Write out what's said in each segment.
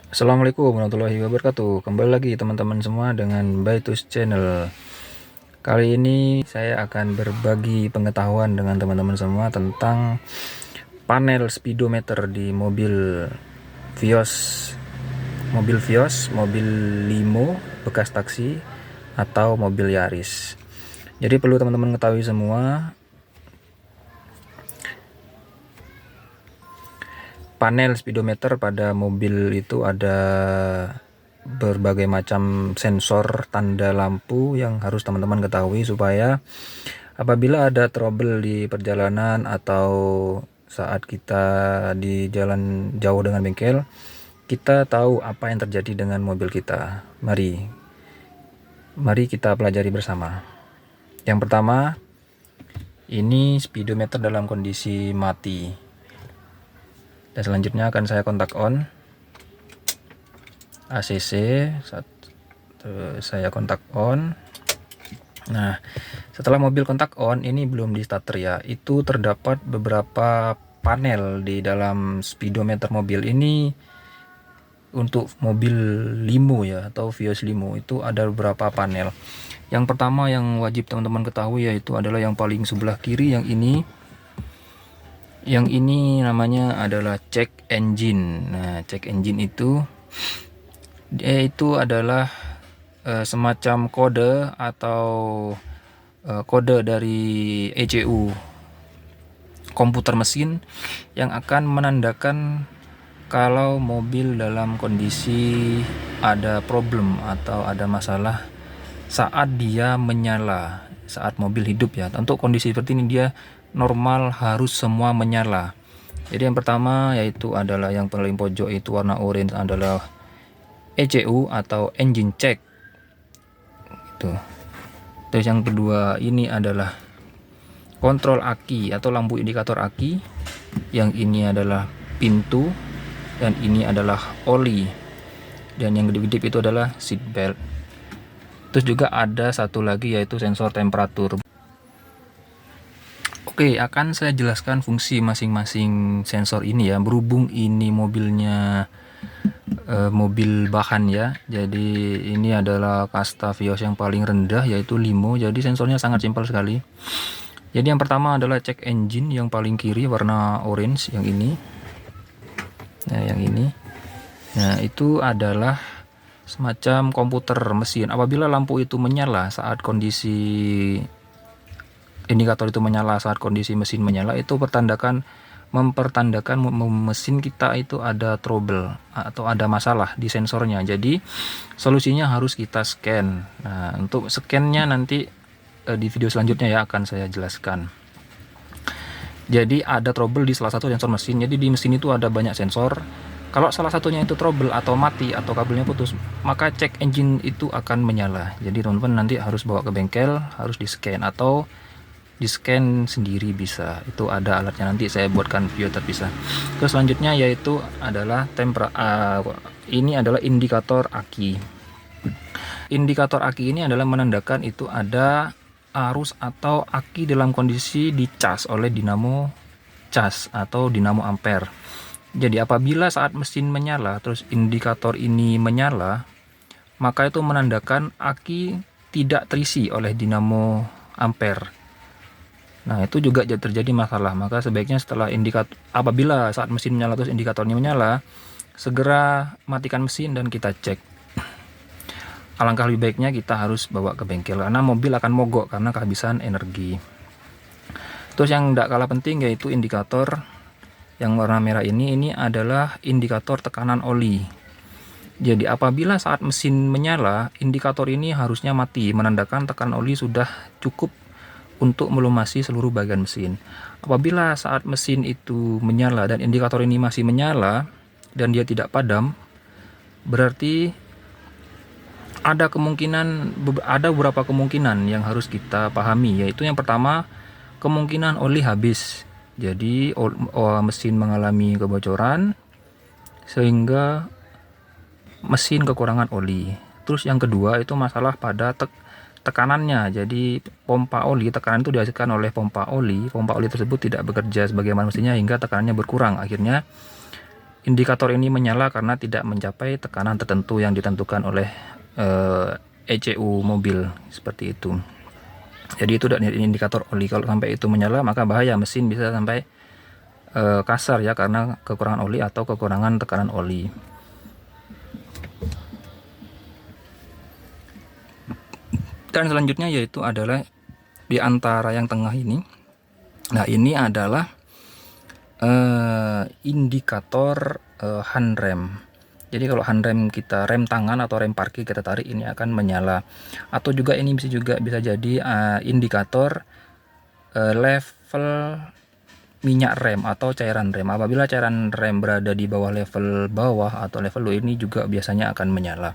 Assalamualaikum warahmatullahi wabarakatuh. Kembali lagi teman-teman semua dengan Baitus Channel. Kali ini saya akan berbagi pengetahuan dengan teman-teman semua tentang panel speedometer di Vios, mobil limo bekas taksi atau mobil Yaris. Jadi perlu teman-teman ketahui semua, panel speedometer pada mobil itu ada berbagai macam sensor tanda lampu yang harus teman-teman ketahui supaya apabila ada trouble di perjalanan atau saat kita di jalan jauh dengan bengkel, kita tahu apa yang terjadi dengan mobil kita. Mari kita pelajari bersama. Yang pertama, ini speedometer dalam kondisi mati. Dan selanjutnya akan saya kontak on ACC, saya kontak on. Nah, setelah mobil kontak on, ini belum di starter ya, itu terdapat beberapa panel di dalam speedometer mobil ini. Untuk mobil limo ya, atau Vios limo, itu ada beberapa panel. Yang pertama yang wajib teman-teman ketahui yaitu adalah yang paling sebelah kiri, yang ini. Yang ini namanya adalah check engine. Nah, check engine itu adalah semacam kode atau kode dari ECU komputer mesin yang akan menandakan kalau mobil dalam kondisi ada problem atau ada masalah saat dia menyala, saat mobil hidup ya. Untuk kondisi seperti ini dia normal harus semua menyala. Jadi yang pertama yaitu adalah yang paling pojok itu warna orange adalah ECU atau engine check gitu. Terus yang kedua ini adalah kontrol aki atau lampu indikator aki. Yang ini adalah pintu dan ini adalah oli. Dan yang kedip-kedip itu adalah seat belt. Terus juga ada satu lagi yaitu sensor temperatur. Oke, akan saya jelaskan fungsi masing-masing sensor ini ya. Berhubung ini mobilnya mobil bahan ya, jadi ini adalah kasta Vios yang paling rendah yaitu limo. Jadi sensornya sangat simpel sekali. Jadi yang pertama adalah check engine yang paling kiri warna orange, yang ini. Nah, yang ini. Nah, itu adalah semacam komputer mesin. Apabila lampu itu menyala saat kondisi indikator itu menyala, saat kondisi mesin menyala, itu mempertandakan mesin kita itu ada trouble atau ada masalah di sensornya. Jadi solusinya harus kita scan. Nah, untuk scannya nanti di video selanjutnya ya akan saya jelaskan. Jadi ada trouble di salah satu sensor mesin. Jadi di mesin itu ada banyak sensor. Kalau salah satunya itu trouble atau mati atau kabelnya putus, maka check engine itu akan menyala. Jadi teman-teman nanti harus bawa ke bengkel, harus di scan atau di scan sendiri bisa. Itu ada alatnya, nanti saya buatkan video terpisah. Terus selanjutnya yaitu adalah ini adalah indikator aki. Indikator aki ini adalah menandakan itu ada arus atau aki dalam kondisi dicas oleh dinamo cas atau dinamo ampere. Jadi apabila saat mesin menyala terus indikator ini menyala, maka itu menandakan aki tidak terisi oleh dinamo ampere. Nah, itu juga terjadi masalah. Maka sebaiknya apabila saat mesin menyala terus indikatornya menyala, segera matikan mesin dan kita cek. Alangkah lebih baiknya kita harus bawa ke bengkel karena mobil akan mogok karena kehabisan energi. Terus yang tidak kalah penting yaitu indikator yang warna merah ini adalah indikator tekanan oli. Jadi apabila saat mesin menyala, indikator ini harusnya mati, menandakan tekanan oli sudah cukup untuk melumasi seluruh bagian mesin. Apabila saat mesin itu menyala dan indikator ini masih menyala dan dia tidak padam, berarti ada beberapa kemungkinan yang harus kita pahami, yaitu yang pertama, kemungkinan oli habis. Jadi mesin mengalami kebocoran sehingga mesin kekurangan oli. Terus yang kedua itu masalah pada tekanannya. Jadi pompa oli, tekanan itu dihasilkan oleh pompa oli tersebut tidak bekerja sebagaimana mestinya hingga tekanannya berkurang. Akhirnya indikator ini menyala karena tidak mencapai tekanan tertentu yang ditentukan oleh ECU mobil, seperti itu. Jadi itu indikator oli. Kalau sampai itu menyala maka bahaya, mesin bisa sampai kasar ya, karena kekurangan oli atau kekurangan tekanan oli. Dan selanjutnya yaitu adalah di antara yang tengah ini. Nah, ini adalah indikator handrem. Jadi kalau handrem kita, rem tangan atau rem parkir kita tarik, ini akan menyala. Atau juga ini bisa jadi indikator level minyak rem atau cairan rem. Apabila cairan rem berada di bawah level bawah atau level low, ini juga biasanya akan menyala.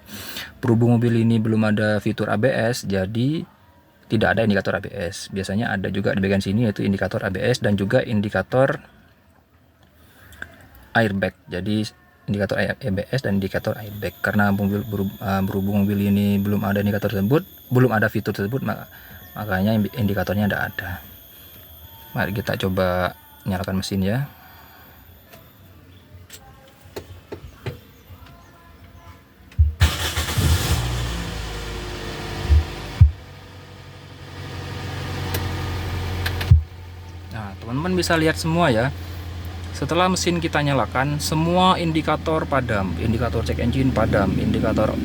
Berhubung mobil ini belum ada fitur ABS, jadi tidak ada indikator ABS. Biasanya ada juga di bagian sini, yaitu indikator ABS dan juga indikator airbag. Jadi indikator ABS dan indikator airbag. Karena berhubung mobil ini belum ada indikator tersebut, belum ada fitur tersebut, makanya indikatornya tidak ada. Mari kita coba nyalakan mesin ya. Nah, teman-teman bisa lihat semua ya. Setelah mesin kita nyalakan, semua indikator padam, indikator check engine padam, indikator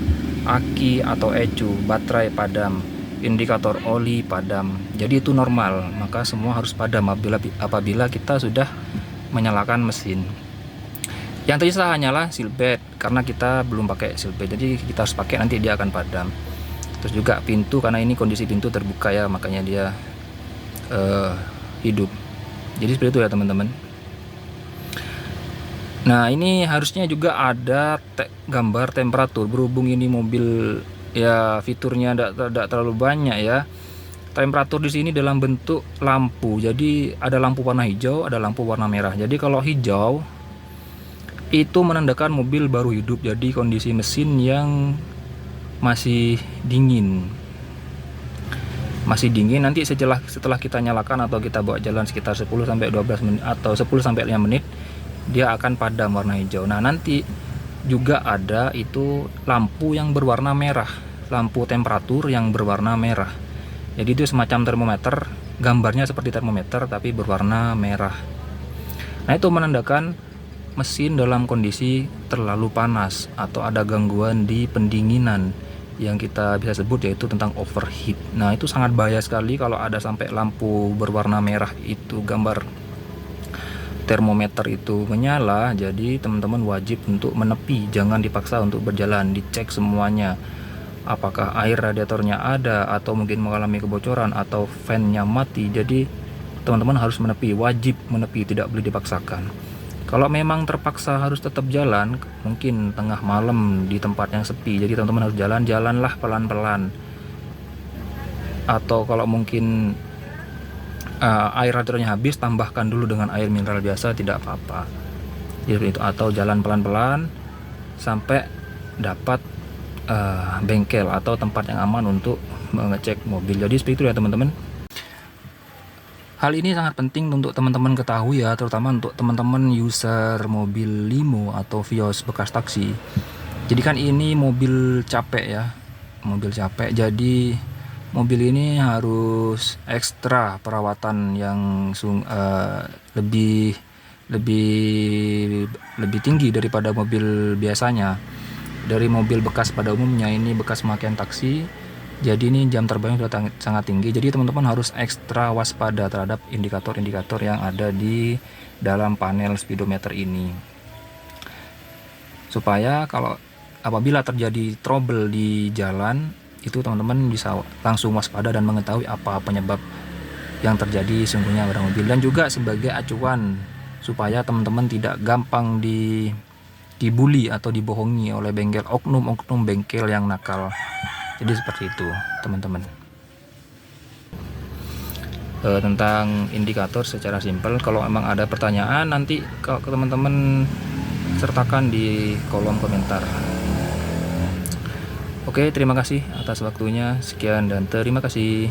aki atau ECU, baterai padam, indikator oli padam. Jadi itu normal, maka semua harus padam apabila kita sudah menyalakan mesin. Yang tersisa hanyalah seatbelt, karena kita belum pakai seatbelt, jadi kita harus pakai, nanti dia akan padam. Terus juga pintu, karena ini kondisi pintu terbuka ya, makanya dia hidup. Jadi seperti itu ya teman-teman. Nah, ini harusnya juga ada gambar temperatur. Berhubung ini mobil ya fiturnya tidak terlalu banyak ya. Temperatur di sini dalam bentuk lampu. Jadi ada lampu warna hijau, ada lampu warna merah. Jadi kalau hijau itu menandakan mobil baru hidup. Jadi kondisi mesin yang masih dingin. Masih dingin. Nanti setelah kita nyalakan atau kita bawa jalan sekitar 10 sampai 12 menit atau 10 sampai 5 menit, dia akan padam warna hijau. Nah, nanti juga ada itu lampu yang berwarna merah, lampu temperatur yang berwarna merah. Jadi itu semacam termometer, gambarnya seperti termometer tapi berwarna merah. Nah, itu menandakan mesin dalam kondisi terlalu panas atau ada gangguan di pendinginan yang kita bisa sebut yaitu tentang overheat. Nah, itu sangat bahaya sekali kalau ada sampai lampu berwarna merah itu, gambar termometer itu menyala. Jadi teman-teman wajib untuk menepi, jangan dipaksa untuk berjalan, dicek semuanya, apakah air radiatornya ada atau mungkin mengalami kebocoran atau fan-nya mati. Jadi teman-teman harus menepi, wajib menepi, tidak boleh dipaksakan. Kalau memang terpaksa harus tetap jalan, mungkin tengah malam di tempat yang sepi, jadi teman-teman harus jalanlah pelan-pelan. Atau kalau mungkin air radiatornya habis, tambahkan dulu dengan air mineral biasa, tidak apa-apa. Jadi itu, atau jalan pelan-pelan sampai dapat bengkel atau tempat yang aman untuk mengecek mobil. Jadi seperti itu ya teman-teman. Hal ini sangat penting untuk teman-teman ketahui ya, terutama untuk teman-teman user mobil limo atau Vios bekas taksi. Jadi kan ini mobil capek ya, mobil capek. Jadi mobil ini harus ekstra perawatan yang lebih tinggi daripada mobil biasanya. Dari mobil bekas pada umumnya, ini bekas pemakaian taksi. Jadi ini jam terbangnya sudah sangat tinggi. Jadi teman-teman harus ekstra waspada terhadap indikator-indikator yang ada di dalam panel speedometer ini. Supaya kalau apabila terjadi trouble di jalan, itu teman-teman bisa langsung waspada dan mengetahui apa penyebab yang terjadi sungguhnya pada mobil. Dan juga sebagai acuan supaya teman-teman tidak gampang dibully atau dibohongi oleh oknum bengkel yang nakal. Jadi seperti itu teman-teman. Tentang indikator secara simpel, kalau memang ada pertanyaan nanti kalau teman-teman sertakan di kolom komentar. Oke, terima kasih atas waktunya. Sekian dan terima kasih.